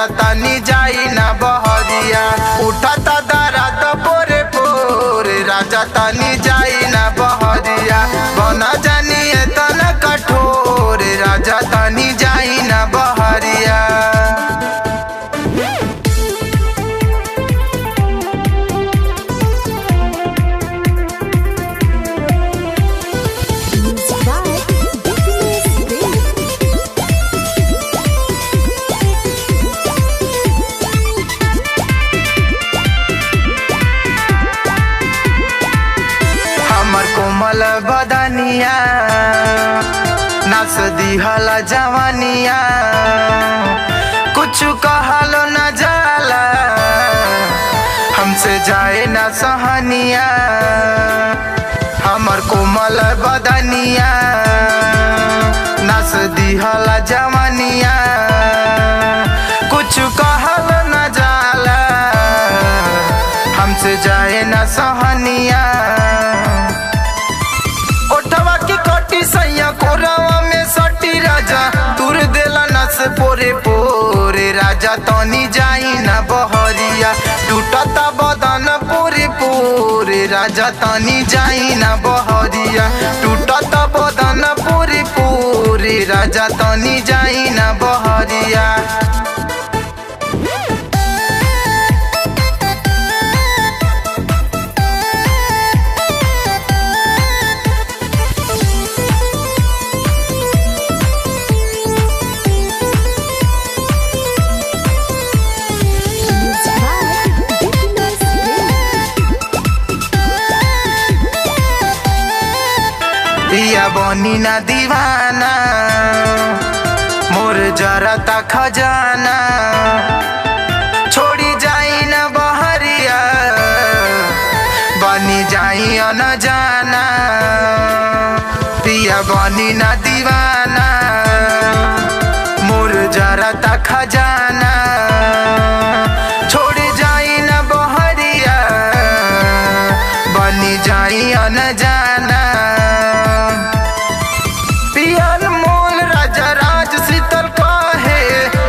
राजा तनी जाई ना बहरिया। उठता दर्द पोरे पोरे राजा तनी जाई ना बहरिया। बना जानिए तना कठोर राजा तनी जाई ना बहरिया। कोमल बदनिया नाच दिहल जवानिया। कुछ कहलो न जाला हमसे जाए न सहनिया। हमर कोमल बदनिया नाच दिहल जवानिया। कुछ कहलो न जाला हमसे जाए न सहनिया। कोरावा में सटी राजा तुर देला नस पोरे पोरे राजा तनी जाई ना बहरिया। टूटता बदन पोरे पोरे राजा तनी जाई ना बहरिया। टूटता बदन पोरे पोरे राजा तनी जाई ना बहरिया। पिया बनी ना दीवाना मोर जरता खजाना। छोड़ी जाई ना बहरिया बनी जाई न जाना। पिया बनी ना दीवाना मोर जरता खजाना। छोड़ी जाई ना बहरिया बनी जाई न जाना।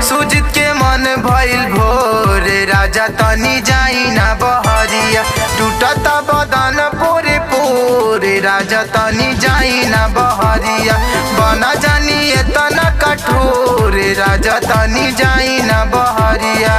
सुजित के मन भइल भोरे राजा तनी जाई ना बहरिया। टूटता बदन पोरे पोरे राजा तनी जाई ना बहरिया। बना जानिए तना कठोर राजा तनी जाई ना बहरिया।